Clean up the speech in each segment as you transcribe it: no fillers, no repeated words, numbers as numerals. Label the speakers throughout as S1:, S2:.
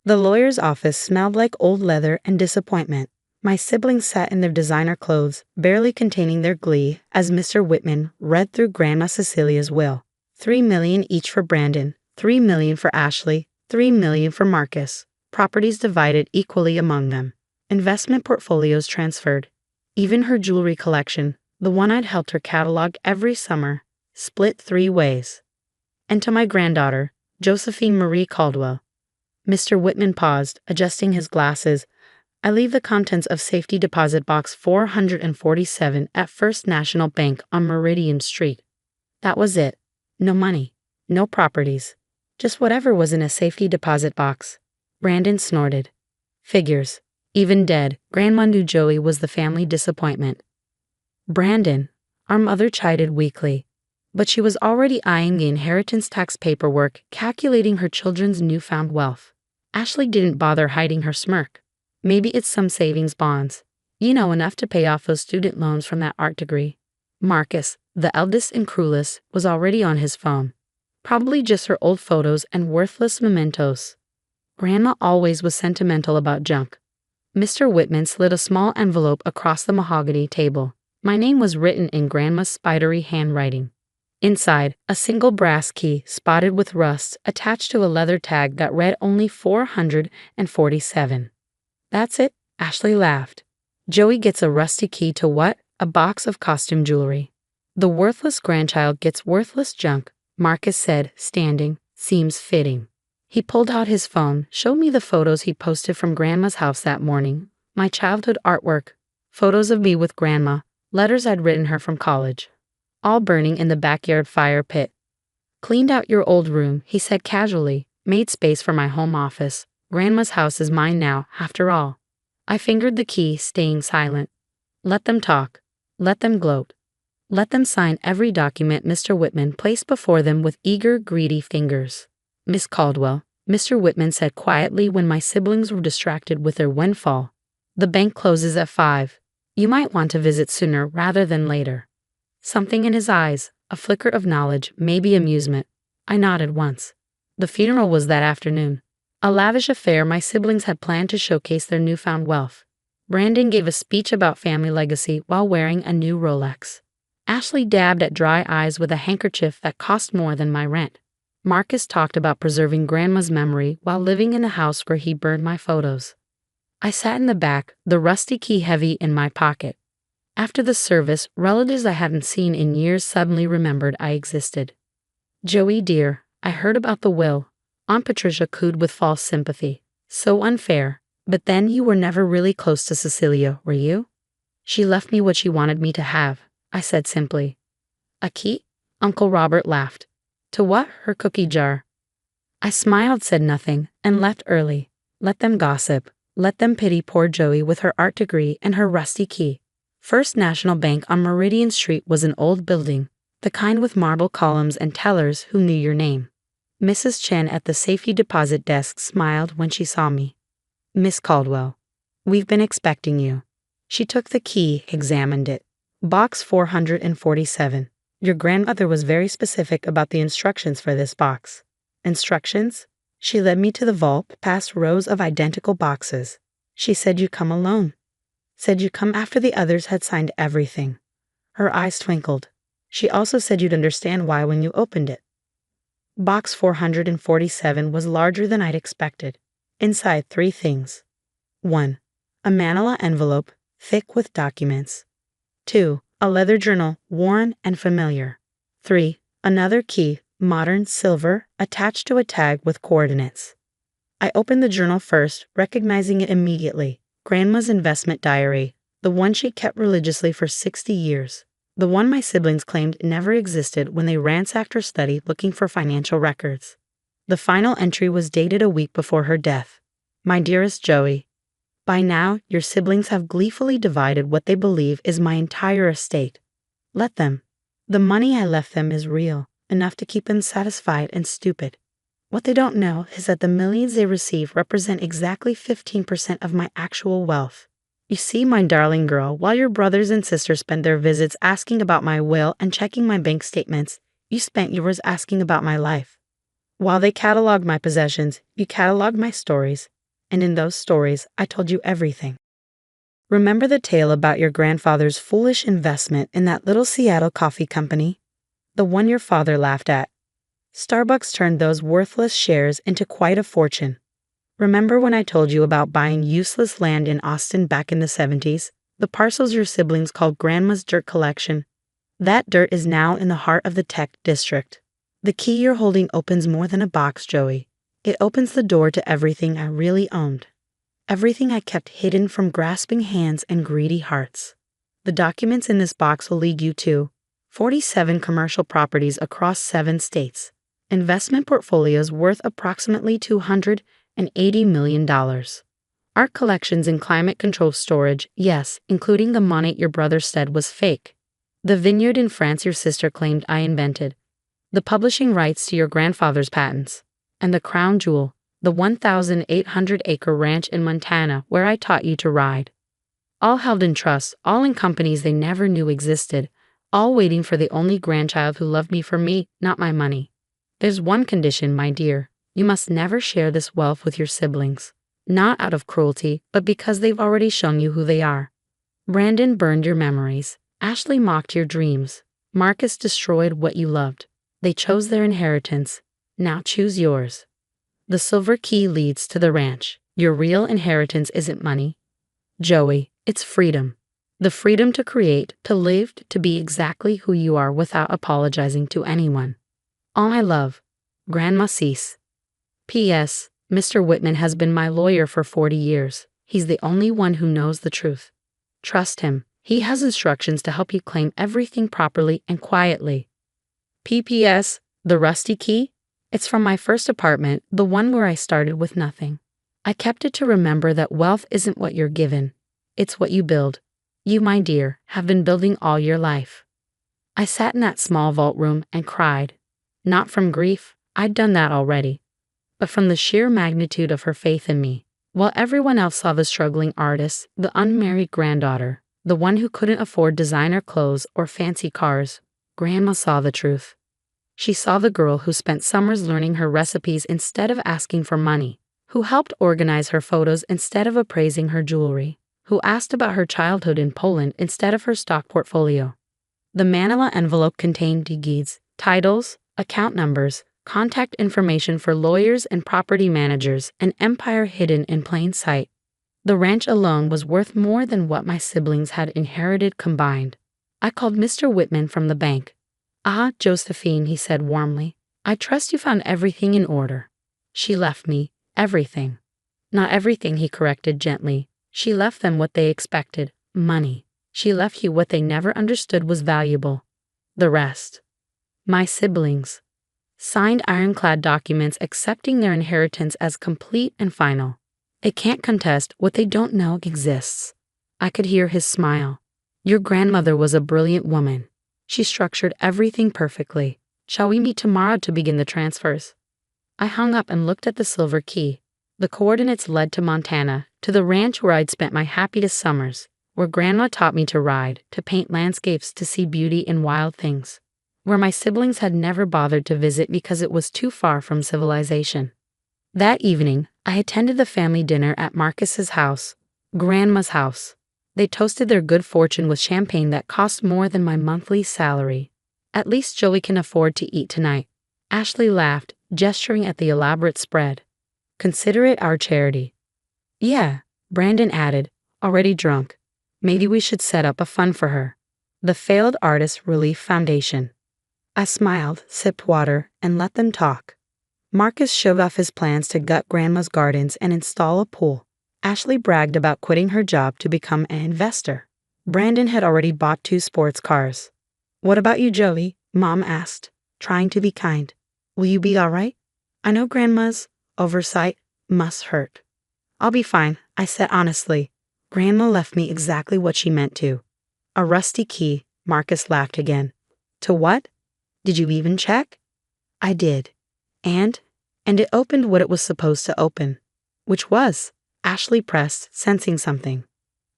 S1: The lawyer's office smelled like old leather and disappointment. My siblings sat in their designer clothes, barely containing their glee, as Mr. Whitman read through Grandma Cecilia's will. $3 million each for Brandon, $3 million for Ashley, $3 million for Marcus. Properties divided equally among them. Investment portfolios transferred. Even her jewelry collection, the one I'd helped her catalog every summer, split 3 ways. And to my granddaughter, Josephine Marie Caldwell. Mr. Whitman paused, adjusting his glasses. I leave the contents of safety deposit box 447 at First National Bank on Meridian Street. That was it. No money. No properties. Just whatever was in a safety deposit box. Brandon snorted. Figures. Even dead, Grandma knew Joey was the family disappointment. Brandon, our mother chided weakly. But she was already eyeing the inheritance tax paperwork, calculating her children's newfound wealth. Ashley didn't bother hiding her smirk. Maybe it's some savings bonds. You know, enough to pay off those student loans from that art degree. Marcus, the eldest and cruelest, was already on his phone. Probably just her old photos and worthless mementos. Grandma always was sentimental about junk. Mr. Whitman slid a small envelope across the mahogany table. My name was written in Grandma's spidery handwriting. Inside, a single brass key, spotted with rust, attached to a leather tag that read only 447. That's it, Ashley laughed. Joey gets a rusty key to what? A box of costume jewelry. The worthless grandchild gets worthless junk, Marcus said, standing. Seems fitting. He pulled out his phone, showed me the photos he'd posted from Grandma's house that morning. My childhood artwork. Photos of me with Grandma, letters I'd written her from college. All burning in the backyard fire pit. Cleaned out your old room, he said casually, made space for my home office. Grandma's house is mine now, after all. I fingered the key, staying silent. Let them talk. Let them gloat. Let them sign every document Mr. Whitman placed before them with eager, greedy fingers. Miss Caldwell, Mr. Whitman said quietly when my siblings were distracted with their windfall. The bank closes at 5. You might want to visit sooner rather than later. Something in his eyes, a flicker of knowledge, maybe amusement. I nodded once. The funeral was that afternoon. A lavish affair my siblings had planned to showcase their newfound wealth. Brandon gave a speech about family legacy while wearing a new Rolex. Ashley dabbed at dry eyes with a handkerchief that cost more than my rent. Marcus talked about preserving Grandma's memory while living in a house where he burned my photos. I sat in the back, the rusty key heavy in my pocket. After the service, relatives I hadn't seen in years suddenly remembered I existed. Joey dear, I heard about the will. Aunt Patricia cooed with false sympathy. So unfair. But then you were never really close to Cecelia, were you? She left me what she wanted me to have, I said simply. A key? Uncle Robert laughed. To what? Her cookie jar. I smiled, said nothing, and left early. Let them gossip. Let them pity poor Joey with her art degree and her rusty key. First National Bank on Meridian Street was an old building, the kind with marble columns and tellers who knew your name. Mrs. Chen at the safety deposit desk smiled when she saw me. Miss Caldwell, we've been expecting you. She took the key, examined it. Box 447. Your grandmother was very specific about the instructions for this box. Instructions? She led me to the vault, past rows of identical boxes. She said you come alone. Said you come after the others had signed everything. Her eyes twinkled. She also said you'd understand why when you opened it. Box 447 was larger than I'd expected. Inside 3 things. 1. A manila envelope, thick with documents. 2. A leather journal, worn and familiar. 3. Another key, modern, silver, attached to a tag with coordinates. I opened the journal first, recognizing it immediately. Grandma's investment diary, the one she kept religiously for 60 years. The one my siblings claimed never existed when they ransacked her study looking for financial records. The final entry was dated a week before her death. My dearest Joey, by now your siblings have gleefully divided what they believe is my entire estate. Let them. The money I left them is real, enough to keep them satisfied and stupid. What they don't know is that the millions they receive represent exactly 15% of my actual wealth. You see, my darling girl, while your brothers and sisters spent their visits asking about my will and checking my bank statements, you spent yours asking about my life. While they cataloged my possessions, you cataloged my stories, And in those stories, I told you everything. Remember the tale about your grandfather's foolish investment in that little Seattle coffee company? The one your father laughed at. Starbucks turned those worthless shares into quite a fortune. Remember when I told you about buying useless land in Austin back in the 70s? The parcels your siblings called Grandma's dirt collection? That dirt is now in the heart of the tech district. The key you're holding opens more than a box, Joey. It opens the door to everything I really owned. Everything I kept hidden from grasping hands and greedy hearts. The documents in this box will lead you to 47 commercial properties across 7 states. Investment portfolios worth approximately $280 million. Art collections in climate control storage, yes, including the monet your brother said was fake. The vineyard in France your sister claimed I invented. The publishing rights to your grandfather's patents. And the crown jewel, the 1,800-acre ranch in Montana where I taught you to ride. All held in trust, all in companies they never knew existed, all waiting for the only grandchild who loved me for me, not my money. There's one condition, my dear. You must never share this wealth with your siblings. Not out of cruelty, but because they've already shown you who they are. Brandon burned your memories. Ashley mocked your dreams. Marcus destroyed what you loved. They chose their inheritance. Now choose yours. The silver key leads to the ranch. Your real inheritance isn't money, Joey, it's freedom. The freedom to create, to live, to be exactly who you are without apologizing to anyone. All my love, Grandma Cece. P.S. Mr. Whitman has been my lawyer for 40 years. He's the only one who knows the truth. Trust him. He has instructions to help you claim everything properly and quietly. P.P.S. The rusty key? It's from my first apartment, the one where I started with nothing. I kept it to remember that wealth isn't what you're given. It's what you build. You, my dear, have been building all your life. I sat in that small vault room and cried. Not from grief, I'd done that already, but from the sheer magnitude of her faith in me. While everyone else saw the struggling artist, the unmarried granddaughter, the one who couldn't afford designer clothes or fancy cars, Grandma saw the truth. She saw the girl who spent summers learning her recipes instead of asking for money, who helped organize her photos instead of appraising her jewelry, who asked about her childhood in Poland instead of her stock portfolio. The manila envelope contained deeds, titles, account numbers, contact information for lawyers and property managers, an empire hidden in plain sight. The ranch alone was worth more than what my siblings had inherited combined. I called Mr. Whitman from the bank. Ah, Josephine, he said warmly, I trust you found everything in order. She left me everything. Not everything, he corrected gently. She left them what they expected, money. She left you what they never understood was valuable. The rest. My siblings. Signed ironclad documents accepting their inheritance as complete and final. They can't contest what they don't know exists. I could hear his smile. Your grandmother was a brilliant woman. She structured everything perfectly. Shall we meet tomorrow to begin the transfers? I hung up and looked at the silver key. The coordinates led to Montana, to the ranch where I'd spent my happiest summers, where Grandma taught me to ride, to paint landscapes, to see beauty in wild things, where my siblings had never bothered to visit because it was too far from civilization. That evening, I attended the family dinner at Marcus's house, Grandma's house. They toasted their good fortune with champagne that cost more than my monthly salary. At least Joey can afford to eat tonight. Ashley laughed, gesturing at the elaborate spread. Consider it our charity. Yeah, Brandon added, already drunk. Maybe we should set up a fund for her. The Failed Artist Relief Foundation. I smiled, sipped water, and let them talk. Marcus showed off his plans to gut Grandma's gardens and install a pool. Ashley bragged about quitting her job to become an investor. Brandon had already bought 2 sports cars. What about you, Joey? Mom asked, trying to be kind. Will you be all right? I know Grandma's oversight must hurt. I'll be fine, I said honestly. Grandma left me exactly what she meant to. A rusty key, Marcus laughed again. To what? Did you even check? I did. And it opened what it was supposed to open. Which was? Ashley pressed, sensing something.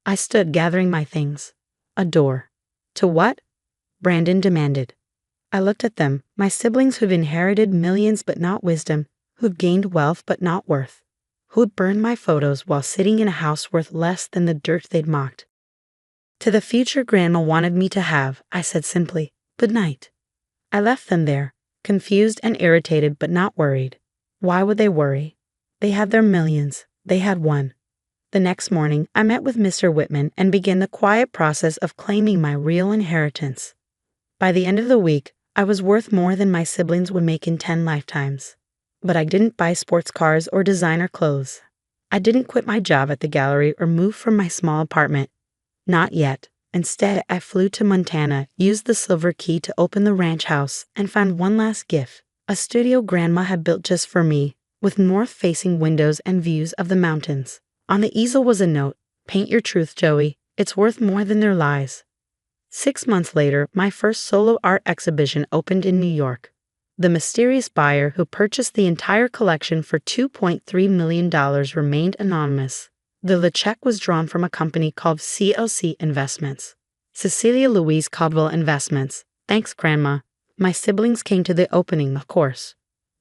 S1: I stood gathering my things. A door. To what? Brandon demanded. I looked at them, my siblings who've inherited millions but not wisdom, who've gained wealth but not worth. who'd burned my photos while sitting in a house worth less than the dirt they'd mocked. To the future Grandma wanted me to have, I said simply, "Good night." I left them there, confused and irritated but not worried. Why would they worry? They had their millions. They had one. The next morning, I met with Mr. Whitman and began the quiet process of claiming my real inheritance. By the end of the week, I was worth more than my siblings would make in 10 lifetimes. But I didn't buy sports cars or designer clothes. I didn't quit my job at the gallery or move from my small apartment. Not yet. Instead, I flew to Montana, used the silver key to open the ranch house, and found one last gift, a studio Grandma had built just for me, with north-facing windows and views of the mountains. On the easel was a note, "Paint your truth, Joey. It's worth more than their lies." 6 months later, my first solo art exhibition opened in New York. The mysterious buyer who purchased the entire collection for $2.3 million remained anonymous. The check was drawn from a company called CLC Investments. Cecelia Louise Caldwell Investments. Thanks, Grandma. My siblings came to the opening, of course.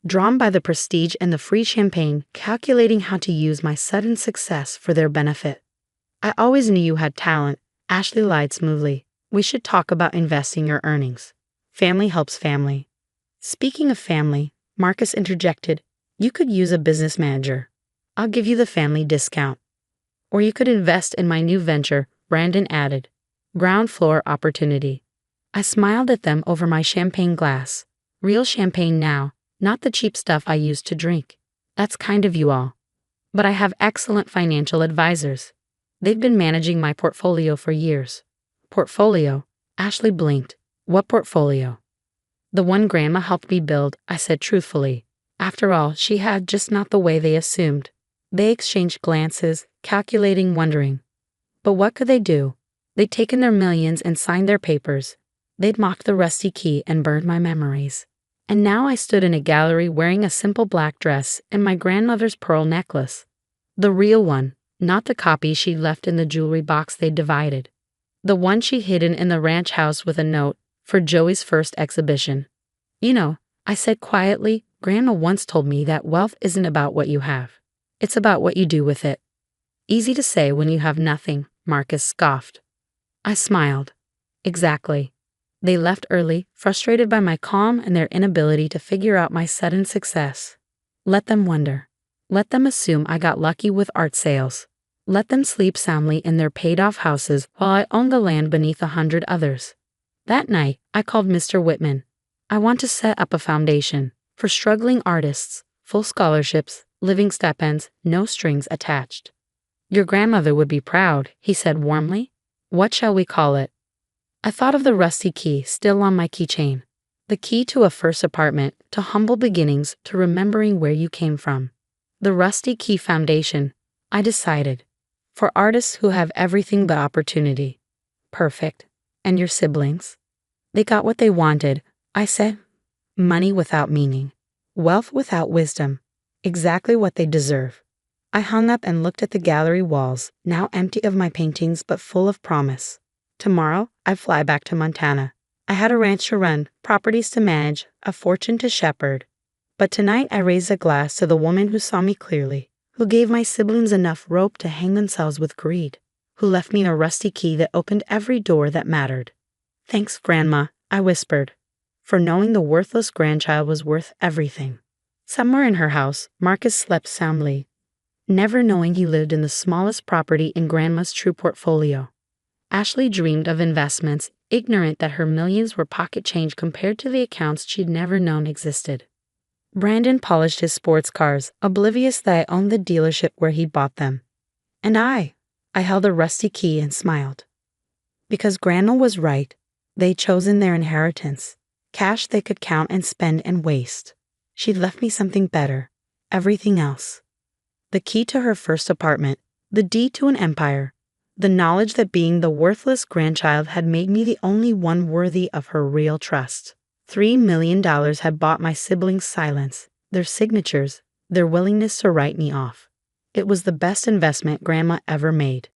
S1: Drawn by the prestige and the free champagne, calculating how to use my sudden success for their benefit. "I always knew you had talent," Ashley lied smoothly. "We should talk about investing your earnings. Family helps family." Speaking of family, Marcus interjected, "You could use a business manager. I'll give you the family discount. Or you could invest in my new venture," Brandon added. "Ground floor opportunity." I smiled at them over my champagne glass. Real champagne now, not the cheap stuff I used to drink. That's kind of you all. But I have excellent financial advisors. They've been managing my portfolio for years. Portfolio? Ashley blinked. What portfolio? "The one Grandma helped me build," I said truthfully. After all, she had just not the way they assumed. They exchanged glances, calculating, wondering. But what could they do? They'd taken their millions and signed their papers. They'd mocked the rusty key and burned my memories. And now I stood in a gallery wearing a simple black dress and my grandmother's pearl necklace. The real one, not the copy she'd left in the jewelry box they'd divided. The one she'd hidden in the ranch house with a note, "For Joey's first exhibition." "You know," I said quietly, "Grandma once told me that wealth isn't about what you have. It's about what you do with it." "Easy to say when you have nothing," Marcus scoffed. I smiled. Exactly. They left early, frustrated by my calm and their inability to figure out my sudden success. Let them wonder. Let them assume I got lucky with art sales. Let them sleep soundly in their paid-off houses while I owned the land beneath 100 others. That night, I called Mr. Whitman. I want to set up a foundation for struggling artists, full scholarships, living stipends, no strings attached. "Your grandmother would be proud," he said warmly. "What shall we call it?" I thought of the rusty key still on my keychain. The key to a first apartment, to humble beginnings, to remembering where you came from. The Rusty Key Foundation, I decided. For artists who have everything but opportunity. Perfect. And your siblings? They got what they wanted, I said. Money without meaning. Wealth without wisdom. Exactly what they deserve. I hung up and looked at the gallery walls, now empty of my paintings but full of promise. Tomorrow, I'd fly back to Montana. I had a ranch to run, properties to manage, a fortune to shepherd. But tonight I raised a glass to the woman who saw me clearly, who gave my siblings enough rope to hang themselves with greed, who left me a rusty key that opened every door that mattered. Thanks, Grandma, I whispered, for knowing the worthless grandchild was worth everything. Somewhere in her house, Marcus slept soundly, never knowing he lived in the smallest property in Grandma's true portfolio. Ashley dreamed of investments, ignorant that her millions were pocket change compared to the accounts she'd never known existed. Brandon polished his sports cars, oblivious that I owned the dealership where he bought them. And I held a rusty key and smiled. Because Grandma was right, they'd chosen their inheritance, cash they could count and spend and waste. She'd left me something better, everything else. The key to her first apartment, the deed to an empire, the knowledge that being the worthless grandchild had made me the only one worthy of her real trust. $3 million had bought my siblings' silence, their signatures, their willingness to write me off. It was the best investment Grandma ever made.